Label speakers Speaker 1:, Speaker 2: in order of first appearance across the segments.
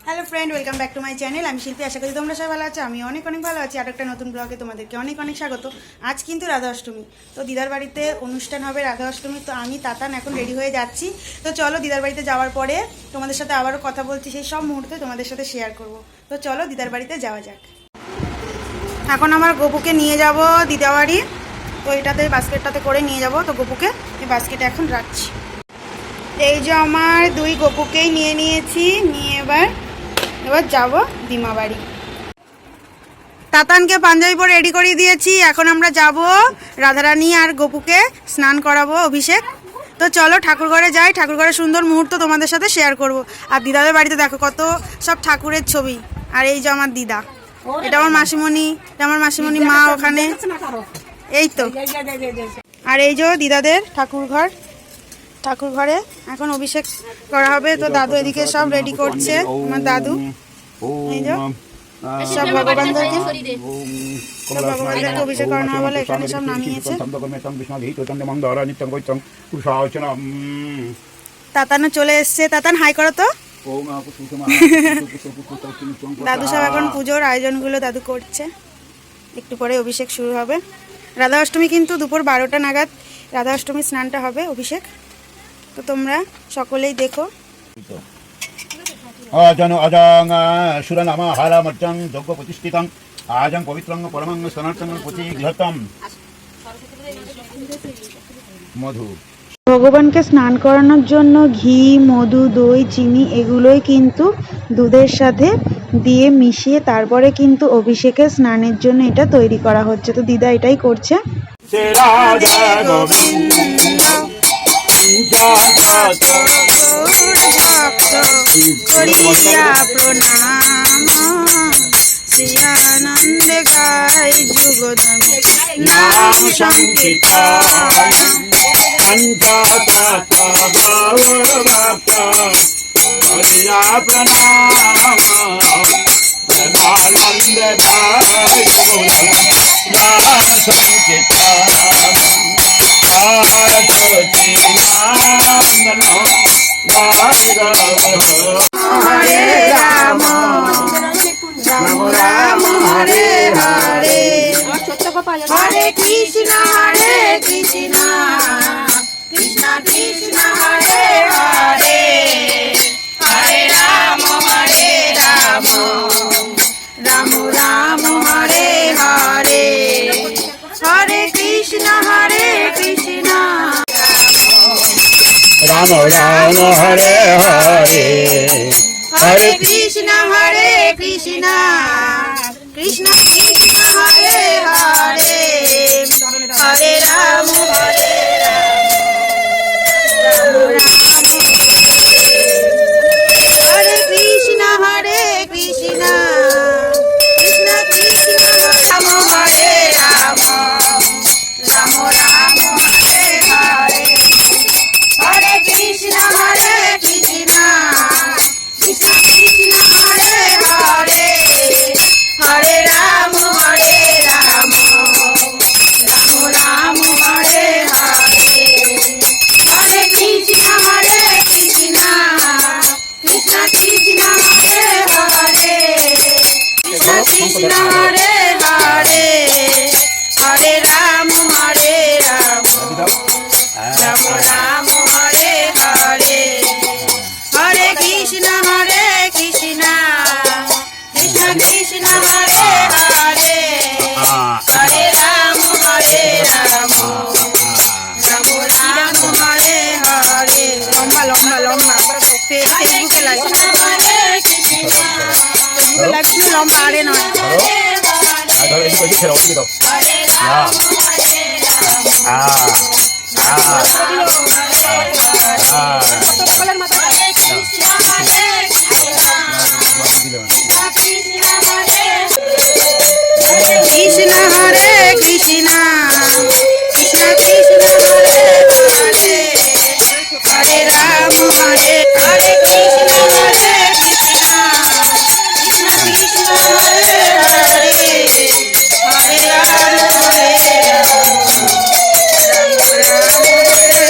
Speaker 1: Hello friend, welcome back to my channel. আমি শিল্পী। আশা করি তোমরা সবাই ভালো আছো। আমি অনেক ভালো আছি। আর একটা নতুন ব্লগে তোমাদেরকে অনেক স্বাগত। আজ কিন্তু রাধা অষ্টমী, তো দিদার বাড়িতে অনুষ্ঠান হবে রাধা অষ্টমী। তো আমি তাতান এখন রেডি হয়ে যাচ্ছি। তো চলো, দিদার বাড়িতে যাওয়ার পরে তোমাদের সাথে আবারও কথা বলছি, সেই সব মুহূর্তে তোমাদের সাথে শেয়ার করব। তো চলো দিদার বাড়িতে যাওয়া যাক। এখন আমার গপুকে নিয়ে যাব দিদা বাড়ি। তো এটাতে বাস্কেটটাতে করে নিয়ে যাব। তো গপুকে এই বাস্কেটে এখন রাখছি। এই যে আমার দুই গপুকেই নিয়ে নিয়েছি, নিয়ে এবার যাবো দিমা বাড়ি। তাতানকে পাঞ্জাবি পরে রেডি করিয়ে দিয়েছি। এখন আমরা যাব রাধারানী আর গপুকে স্নান করাবো, অভিষেক। তো চলো ঠাকুর ঘরে যাই। ঠাকুর ঘরে সুন্দর মুহূর্ত তোমাদের সাথে শেয়ার করব। আর দিদাদের বাড়িতে দেখো কত সব ঠাকুরের ছবি। আর এই যে আমার দিদা, এটা আমার মাসিমণি, মা ওখানে, এই তো। আর এই যে দিদাদের ঠাকুর ঘরে এখন অভিষেক করা হবে। তো দাদু এদিকে সব রেডি করছে। আমার দাদু এই যে সব ভগবানদেরকে অভিষেক করানো হবে বলে এখানে সব নামিয়েছে। তাতানো চলে এসছে। তাতান হাই করো তো। দাদু সব এখন পুজোর আয়োজনগুলো দাদু করছে। একটু পরে অভিষেক শুরু হবে। রাধা অষ্টমী কিন্তু দুপুর 12টা নাগাদ রাধা অষ্টমী স্নানটা হবে, অভিষেক। তো তোমরা সকলেই দেখো।
Speaker 2: আজং আজং সুরনামা হারামর্চং যজ্ঞ প্রতিষ্ঠিতং আজং পবিত্রং পরমং সনাতন প্রতিগৃহতম মধু।
Speaker 1: ভগবানকে স্নান করানোর জন্য ঘি, মধু, দই, চিনি এগুলোই কিন্তু দুধের সাথে দিয়ে মিশিয়ে তারপরে কিন্তু অভিষেকের স্নানের জন্য এটা তৈরি করা হচ্ছে। তো দিদা এটাই করছে। আনন্দে গাই যুগধর্ম নাম সংকীর্তন হরে রাম রাম রাম হরে হরে হরে কৃষ্ণ কৃষ্ণ কৃষ্ণ হরে হরে হরে রাম রাম রাম হরে হরে হরে কৃষ্ণ কৃষ্ণ
Speaker 2: রাম রাম হরে হরে
Speaker 1: হরে কৃষ্ণ কৃষ্ণ কৃষ্ণ কৃষ্ণ হরে হরে হরে রাম রাম রাম হরে কৃষ্ণ কৃষ্ণ কৃষ্ণ কৃষ্ণ রাম হরে রাম রাম রাম হরে হরে হরে কৃষ্ণ কৃষ্ণ কৃষ্ণ কৃষ্ণ হরে হরে হরে রাম রাম রাম হরে হরে হরে কৃষ্ণ কৃষ্ণ কৃষ্ণ কৃষ্ণ হরে হরে কৃষ্ণ কৃষ্ণ হরে হরে হরে রাম রাম রাম রাম হরে হরে হরে কৃষ্ণ কৃষ্ণ কৃষ্ণ কৃষ্ণ হরে হরে হরে রাম রাম রাম রাম হরে হরে। লম্বা লম্বা লম্বা ফেসবুকে লাগবে, লম্বা আরে নয়। কৃষ্ণ হরে কৃষ্ণ কৃষ্ণ কৃষ্ণ হরে হরে হরে রাম হরে হরে কৃষ্ণ কৃষ্ণ কৃষ্ণ কৃষ্ণ হরে হরে হরে রাম রাম রাম হরে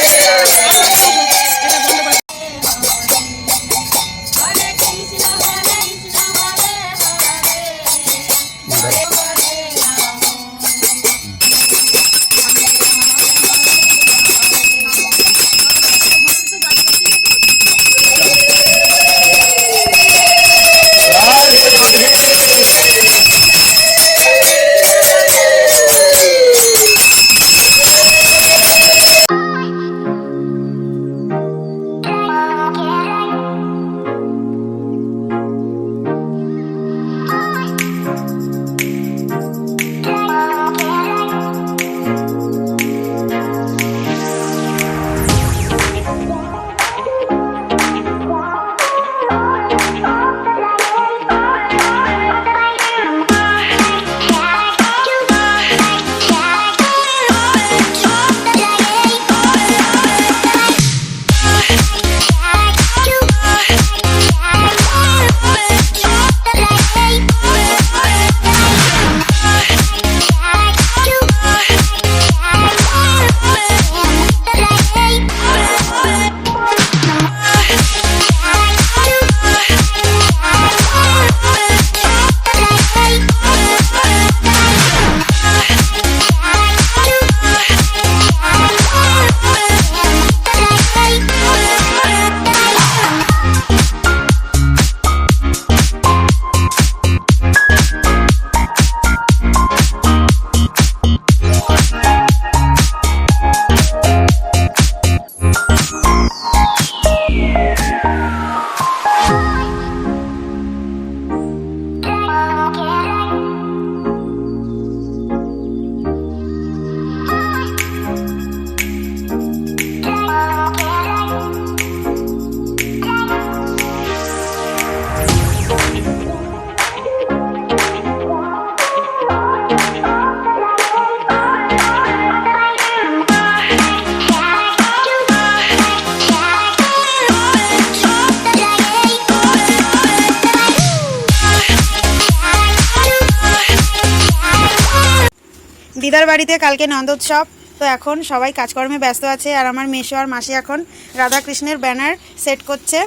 Speaker 1: দিদার বাড়িতে কালকে নন্দোৎসব, তো এখন সবাই কাজকর্মে ব্যস্ত আছে। আর আমার মেশো আর মাসি এখন রাধাকৃষ্ণের ব্যানার সেট করছে।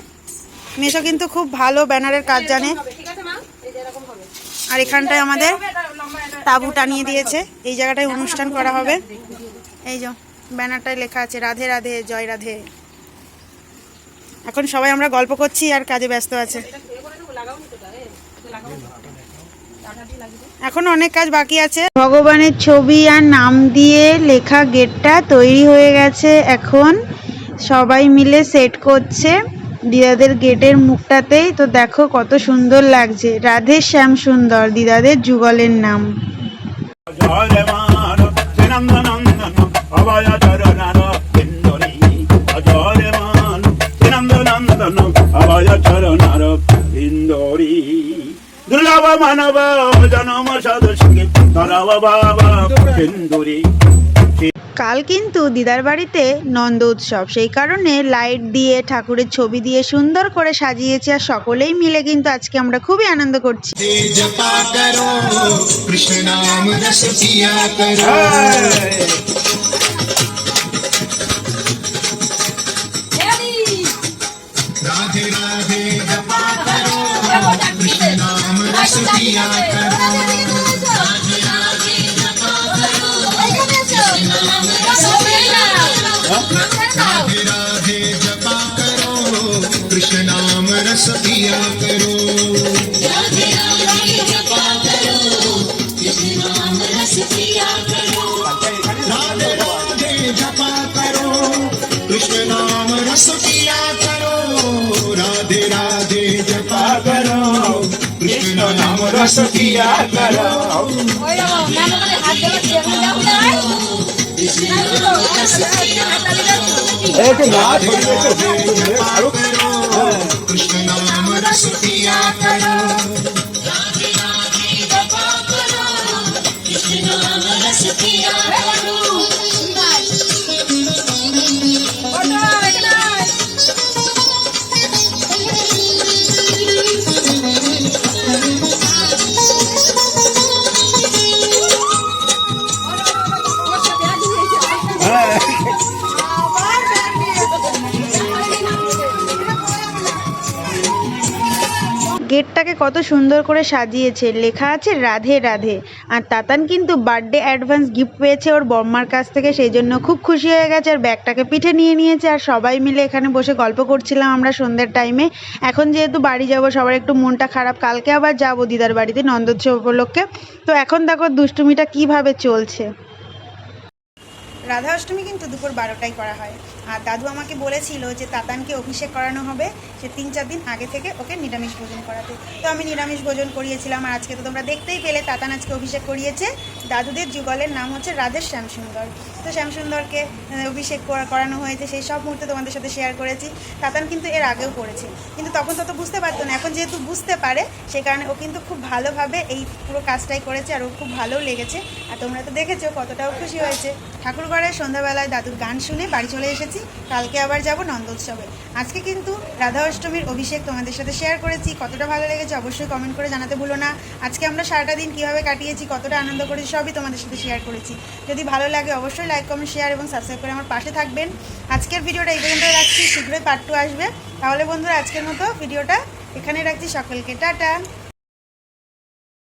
Speaker 1: মেশো কিন্তু খুব ভালো ব্যানারের কাজ জানে। আর এখানটায় আমাদের তাঁবু টানিয়ে দিয়েছে, এই জায়গাটায় অনুষ্ঠান করা হবে। এই যে ব্যানারটায় লেখা আছে রাধে রাধে জয় রাধে। এখন সবাই আমরা গল্প করছি আর কাজে ব্যস্ত আছে। এখন অনেক কাজ বাকি আছে। ভগবানের ছবি আর নাম দিয়ে লেখা গেটটা তৈরি হয়ে গেছে। এখন সবাই মিলে সেট করছে দিদাদের গেটের মুখটাতেই। তো দেখো কত সুন্দর লাগছে, রাধে শ্যাম সুন্দর দিদাদের যুগলের নাম।
Speaker 2: দুর্লভ মানব জনম সদস্যে ধরব বাবা সিন্দুরি।
Speaker 1: কাল কিন্তু দিদার বাড়িতে নন্দ উৎসব, সেই কারণে লাইট দিয়ে ঠাকুরের ছবি দিয়ে সুন্দর করে সাজিয়েছে। আর সকলেই মিলে কিন্তু আজকে আমরা খুবই আনন্দ করছি।
Speaker 3: जपा करो कृष्ण नाम रस पिया करो राधे राधे जपा करो कृष्ण नाम रस पिया करो राधे राधे जपा करो कृष्ण नाम रस पिया राधे राधे जपा करो कृष्ण नाम रस पिया करो राधे राधे जपा करो कृष्ण नाम रस पिया करो राधे राधे जपा करो कृष्ण नाम रस पिया करो राधे राधे जपा करो कृष्ण नाम रस पिया करो कृष्ण नाम रस पिया करो राधे राधे जपा करो कृष्ण नाम रस पिया करो
Speaker 1: গেটটাকে কত সুন্দর করে সাজিয়েছে, লেখা আছে রাধে রাধে। আর তাতান কিন্তু বার্থডে অ্যাডভান্স গিফট পেয়েছে ওর বম্মার কাছ থেকে, সেই জন্য খুব খুশি হয়ে গেছে আর ব্যাগটাকে পিঠে নিয়ে নিয়েছে। আর সবাই মিলে এখানে বসে গল্প করছিলাম আমরা সন্ধ্যের টাইমে। এখন যেহেতু বাড়ি যাব, সবার একটু মনটা খারাপ, কালকে আবার যাব দিদার বাড়িতে নন্দোৎসব উপলক্ষে। তো এখন দেখো দুষ্টুমিটা কিভাবে চলছে। রাধা অষ্টমী কিন্তু দুপুর 12টায় করা হয়। আর দাদু আমাকে বলেছিল যে তাতানকে অভিষেক করানো হবে, সে 3-4 দিন আগে থেকে ওকে নিরামিষ ভোজন করাতে। তো আমি নিরামিষ ভোজন করিয়েছিলাম। আর আজকে তো তোমরা দেখতেই পেলে তাতান আজকে অভিষেক করিয়েছে। দাদুদের যুগলের নাম হচ্ছে রাধে শ্যামসুন্দর। তো শ্যামসুন্দরকে অভিষেক করানো হয়েছে, সেই সব মুহূর্তে তোমাদের সাথে শেয়ার করেছি। তাতান কিন্তু এর আগেও করেছে, কিন্তু তখন তত বুঝতে পারতো না। এখন যেহেতু বুঝতে পারে, সে কারণে ও কিন্তু খুব ভালোভাবে এই পুরো কাজটাই করেছে। আর ও খুব ভালোও লেগেছে। আর তোমরা তো দেখেছো কতটাও খুশি হয়েছে। ঠাকুরঘরে সন্ধ্যাবেলায় দাদুর গান শুনে বাড়ি চলে এসেছি। কালকে আবার যাব নন্দোৎসবে। আজকে কিন্তু রাধা অষ্টমীর অভিষেক তোমাদের সাথে শেয়ার করেছি। কতটা ভালো লেগেছে অবশ্যই কমেন্ট করে জানাতে ভুলো না। আজকে আমরা সারাটা দিন কীভাবে কাটিয়েছি, কতটা আনন্দ করেছি, সবই তোমাদের সাথে শেয়ার করেছি। যদি ভালো লাগে অবশ্যই লাইক, কমেন্ট, শেয়ার এবং সাবস্ক্রাইব করে আমার পাশে থাকবেন। আজকের ভিডিওটা এই পর্যন্ত রাখছি, শীঘ্রই পার্ট 2 আসবে। তাহলে বন্ধুরা আজকের মতো ভিডিওটা এখানে রাখছি। সকলকে টাটা।